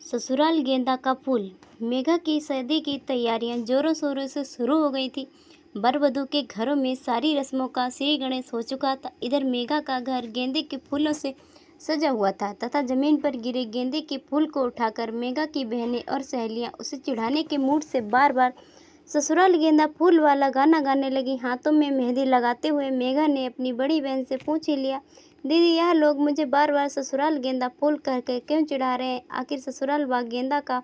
ससुराल गेंदा का फूल। मेघा की शादी की तैयारियां जोरों शोरों से शुरू हो गई थी। वर वधू के घरों में सारी रस्मों का श्री गणेश हो चुका था। इधर मेघा का घर गेंदे के फूलों से सजा हुआ था तथा जमीन पर गिरे गेंदे के फूल को उठाकर मेघा की बहनें और सहेलियां उसे चिढ़ाने के मूड से बार बार ससुराल गेंदा फूल वाला गाना गाने लगी। हाथों में मेहंदी लगाते हुए मेघा ने अपनी बड़ी बहन से पूछ ही लिया, दीदी यह लोग मुझे बार बार ससुराल गेंदा फूल कहकर क्यों चिढ़ा रहे हैं? आखिर ससुराल व गेंदा का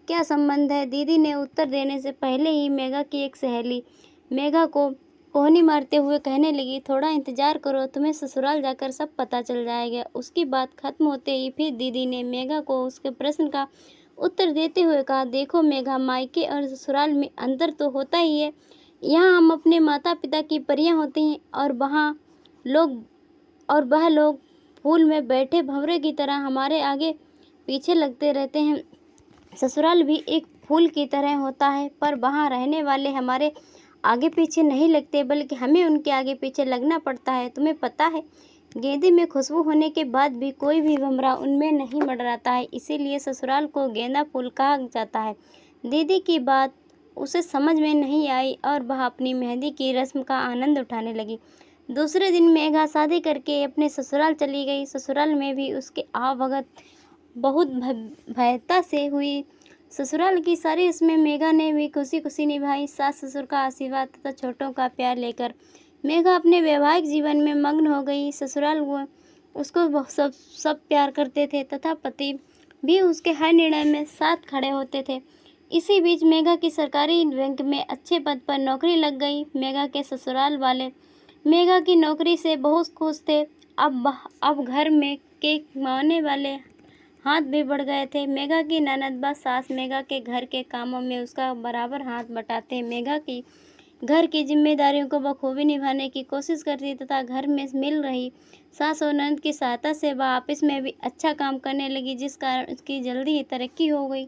क्या संबंध है? दीदी ने उत्तर देने से पहले ही मेघा की एक सहेली मेघा को कोहनी मारते हुए कहने लगी, थोड़ा इंतजार करो, तुम्हें ससुराल जाकर सब पता चल जाएगा। उसकी बात खत्म होते ही फिर दीदी ने मेघा को उसके प्रश्न का उत्तर देते हुए कहा, देखो मेघा, मायके और ससुराल में अंतर तो होता ही है। यहाँ हम अपने माता पिता की परियां होती हैं और वह लोग फूल में बैठे भंवरे की तरह हमारे आगे पीछे लगते रहते हैं। ससुराल भी एक फूल की तरह होता है, पर वहाँ रहने वाले हमारे आगे पीछे नहीं लगते, बल्कि हमें उनके आगे पीछे लगना पड़ता है। तुम्हें पता है, गेंदे में खुशबू होने के बाद भी कोई भी भंवरा उनमें नहीं मंडराता है, इसीलिए ससुराल को गेंदा फूल कहा जाता है। दीदी की बात उसे समझ में नहीं आई और वह अपनी मेहंदी की रस्म का आनंद उठाने लगी। दूसरे दिन मेघा शादी करके अपने ससुराल चली गई। ससुराल में भी उसके आवभगत बहुत भव्यता से हुई। ससुराल की सारी रस्में मेघा ने भी खुशी खुशी निभाई। सास ससुर का आशीर्वाद तथा छोटों का प्यार लेकर मेघा अपने वैवाहिक जीवन में मग्न हो गई। ससुराल वो उसको सब प्यार करते थे तथा पति भी उसके हर निर्णय में साथ खड़े होते थे। इसी बीच मेघा की सरकारी बैंक में अच्छे पद पर नौकरी लग गई। मेघा के ससुराल वाले मेघा की नौकरी से बहुत खुश थे। अब घर में के कमाने वाले हाथ भी बढ़ गए थे। मेघा की ननद सास मेघा के घर के कामों में उसका बराबर हाथ बटाते। मेघा की घर की जिम्मेदारियों को बखूबी निभाने की कोशिश करती तथा घर में मिल रही सास और ननद की सहायता से वह ऑफिस में भी अच्छा काम करने लगी, जिस कारण उसकी जल्दी ही तरक्की हो गई।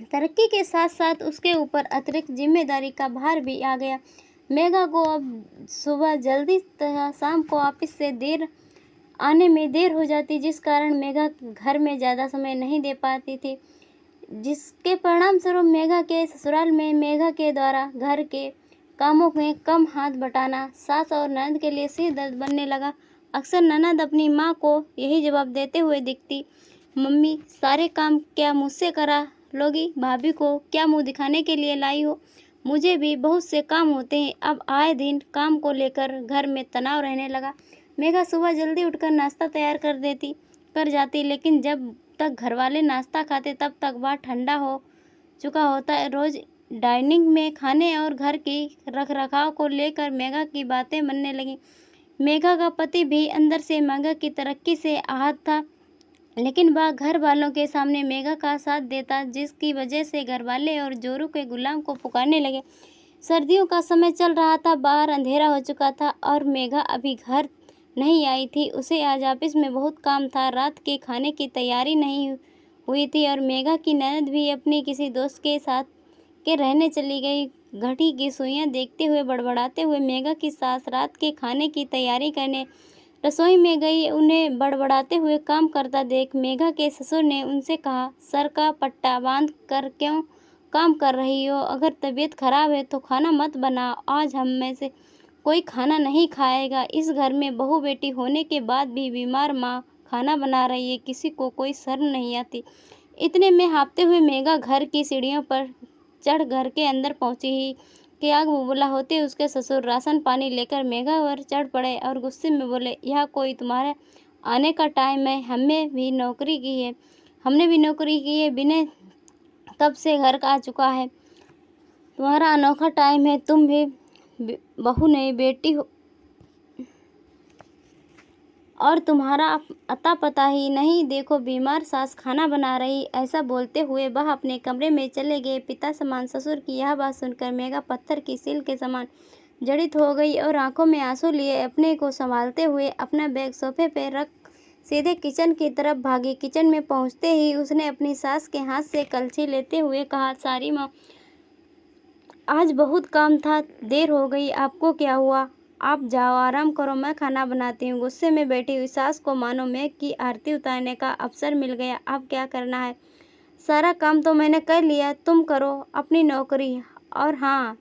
तरक्की के साथ साथ उसके ऊपर अतिरिक्त जिम्मेदारी का भार भी आ गया। मेघा को अब सुबह जल्दी तथा शाम को ऑफिस से आने में देर हो जाती, जिस कारण मेघा घर में ज़्यादा समय नहीं दे पाती थी, जिसके परिणाम स्वरूप मेघा के ससुराल में मेघा के द्वारा घर के कामों में कम हाथ बटाना सास और ननद के लिए सिर दर्द बनने लगा। अक्सर ननद अपनी माँ को यही जवाब देते हुए दिखती, मम्मी सारे काम क्या मुझसे करा लोगी? भाभी को क्या मुंह दिखाने के लिए लाई हो? मुझे भी बहुत से काम होते हैं। अब आए दिन काम को लेकर घर में तनाव रहने लगा। मेघा सुबह जल्दी उठकर नाश्ता तैयार कर जाती, लेकिन जब तक घरवाले नाश्ता खाते तब तक वह ठंडा हो चुका होता है। रोज डाइनिंग में खाने और घर की रखरखाव को लेकर मेघा की बातें बनने लगी। मेघा का पति भी अंदर से मेघा की तरक्की से आहत था, लेकिन वह घर वालों के सामने मेघा का साथ देता, जिसकी वजह से घरवाले और जोरू के गुलाम को पुकारने लगे। सर्दियों का समय चल रहा था, बाहर अंधेरा हो चुका था और मेघा अभी घर नहीं आई थी। उसे आज ऑफिस में बहुत काम था। रात के खाने की तैयारी नहीं हुई थी और मेघा की ननद भी अपनी किसी दोस्त के साथ रहने चली गई। घड़ी की सुइयां देखते हुए बड़बड़ाते हुए मेघा की सास रात के खाने की तैयारी करने रसोई में गई। उन्हें बड़बड़ाते हुए काम करता देख मेघा के ससुर ने उनसे कहा, सर का पट्टा बांध कर क्यों काम कर रही हो? अगर तबीयत खराब है तो खाना मत बनाओ। आज हम में से कोई खाना नहीं खाएगा। इस घर में बहू बेटी होने के बाद भी बीमार माँ खाना बना रही है, किसी को कोई शर्म नहीं आती। इतने में हाँफते हुए मेघा घर की सीढ़ियों पर चढ़ घर के अंदर पहुंची ही कि आग बबूला होते उसके ससुर राशन पानी लेकर मेघा पर चढ़ पड़े और गुस्से में बोले, यह कोई तुम्हारे आने का टाइम है? हमने भी नौकरी की है, बिना तब से घर आ चुका है। तुम्हारा अनोखा टाइम है, तुम भी बहू नहीं बेटी हो और तुम्हारा अता पता ही नहीं। देखो बीमार सास खाना बना रही। ऐसा बोलते हुए वह अपने कमरे में चले गए। पिता समान ससुर की यह बात सुनकर मेघा पत्थर की सील के समान जड़ित हो गई और आंखों में आंसू लिए अपने को संभालते हुए अपना बैग सोफे पर रख सीधे किचन की तरफ भागी। किचन में पहुंचते ही उसने अपनी सास के हाथ से कलछी लेते हुए कहा, सारी माँ, आज बहुत काम था, देर हो गई। आपको क्या हुआ? आप जाओ आराम करो, मैं खाना बनाती हूँ। गुस्से में बैठी हुई सास को मानो मेघ की आरती उतारने का अवसर मिल गया। अब क्या करना है? सारा काम तो मैंने कर लिया, तुम करो अपनी नौकरी। और हाँ,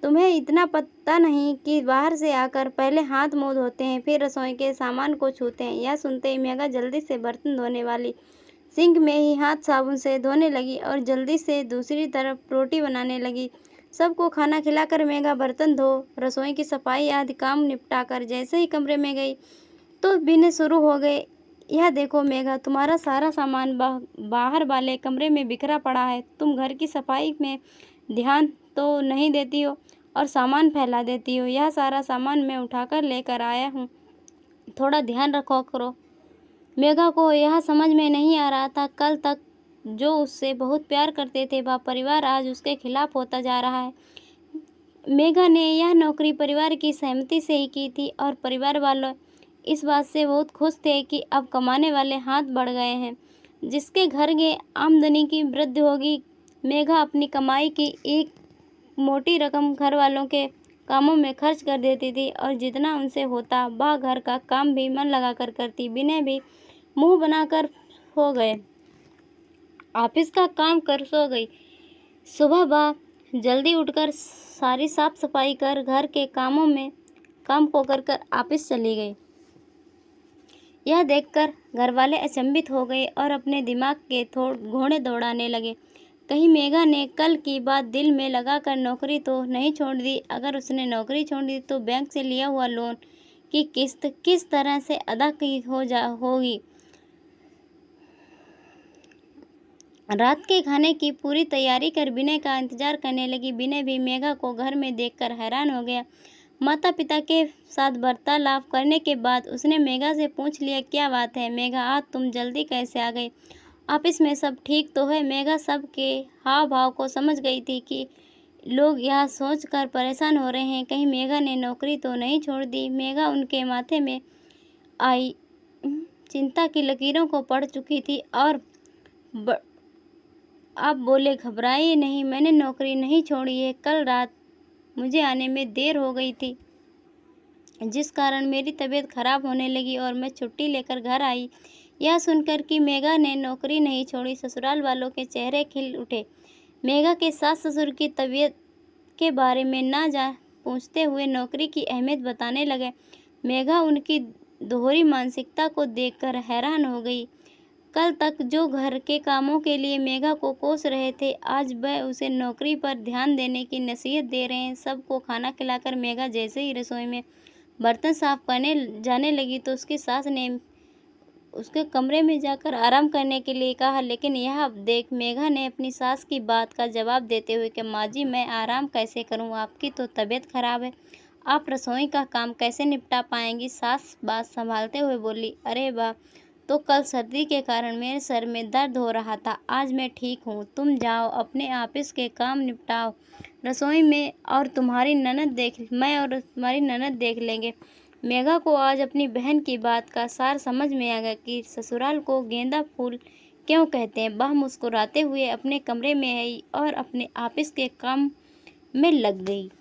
तुम्हें इतना पता नहीं कि बाहर से आकर पहले हाथ मुंह धोते हैं, फिर रसोई के सामान को छूते हैं। यह सुनते ही मेघा जल्दी से बर्तन धोने वाली सिंक में ही हाथ साबुन से धोने लगी और जल्दी से दूसरी तरफ रोटी बनाने लगी। सबको खाना खिलाकर मेघा बर्तन धो, रसोई की सफाई आदि काम निपटाकर जैसे ही कमरे में गई तो बीने शुरू हो गए। यह देखो मेघा, तुम्हारा सारा सामान बाहर वाले कमरे में बिखरा पड़ा है। तुम घर की सफाई में ध्यान तो नहीं देती हो और सामान फैला देती हो। यह सारा सामान मैं उठाकर लेकर आया हूँ, थोड़ा ध्यान रखो करो। मेघा को यह समझ में नहीं आ रहा था, कल तक जो उससे बहुत प्यार करते थे वह परिवार आज उसके खिलाफ होता जा रहा है। मेघा ने यह नौकरी परिवार की सहमति से ही की थी और परिवार वालों इस बात से बहुत खुश थे कि अब कमाने वाले हाथ बढ़ गए हैं, जिसके घर में आमदनी की वृद्धि होगी। मेघा अपनी कमाई की एक मोटी रकम घर वालों के कामों में खर्च कर देती थी और जितना उनसे होता वह घर का काम भी मन लगाकर करती। विनय भी मुंह बनाकर हो गए, ऑफिस का काम कर सो गई। सुबह वह जल्दी उठकर सारी साफ सफाई कर घर के काम को कर ऑफिस चली गई। यह देखकर घर वाले अचंभित हो गए और अपने दिमाग के घोड़े दौड़ाने लगे। कहीं मेघा ने कल की बात दिल में लगाकर नौकरी तो नहीं छोड़ दी। अगर उसने नौकरी छोड़ दी तो बैंक से लिया हुआ लोन की किस्त किस तरह से अदा की होगी। रात के खाने की पूरी तैयारी कर विनय का इंतजार करने लगी। विनय भी मेघा को घर में देखकर हैरान हो गया। माता पिता के साथ वार्तालाप करने के बाद उसने मेघा से पूछ लिया, क्या बात है मेघा, आज तुम जल्दी कैसे आ गई? ऑफिस में सब ठीक तो है? मेघा सबके हाव भाव को समझ गई थी कि लोग यह सोचकर परेशान हो रहे हैं कहीं मेघा ने नौकरी तो नहीं छोड़ दी। मेघा उनके माथे में आई चिंता की लकीरों को पढ़ चुकी थी और आप बोले, घबराइए नहीं, मैंने नौकरी नहीं छोड़ी है। कल रात मुझे आने में देर हो गई थी, जिस कारण मेरी तबीयत खराब होने लगी और मैं छुट्टी लेकर घर आई। यह सुनकर कि मेघा ने नौकरी नहीं छोड़ी, ससुराल वालों के चेहरे खिल उठे। मेघा के सास ससुर की तबीयत के बारे में ना पूछते हुए नौकरी की अहमियत बताने लगे। मेघा उनकी दोहरी मानसिकता को देखकर हैरान हो गई। कल तक जो घर के कामों के लिए मेघा को कोस रहे थे, आज वह उसे नौकरी पर ध्यान देने की नसीहत दे रहे हैं। सबको खाना खिलाकर मेघा जैसे ही रसोई में बर्तन साफ करने जाने लगी तो उसकी सास ने उसके कमरे में जाकर आराम करने के लिए कहा। लेकिन यह देख मेघा ने अपनी सास की बात का जवाब देते हुए कि माँ जी, मैं आराम कैसे करूँ, आपकी तो तबीयत खराब है, आप रसोई का काम कैसे निपटा पाएंगी? सास बात संभालते हुए बोली, अरे वाह, तो कल सर्दी के कारण मेरे सर में दर्द हो रहा था, आज मैं ठीक हूँ। तुम जाओ अपने ऑफिस के काम निपटाओ रसोई में और मैं और तुम्हारी ननद देख लेंगे। मेघा को आज अपनी बहन की बात का सार समझ में आ गया कि ससुराल को गेंदा फूल क्यों कहते हैं। वह मुस्कुराते हुए अपने कमरे में आई और अपने ऑफिस के काम में लग गई।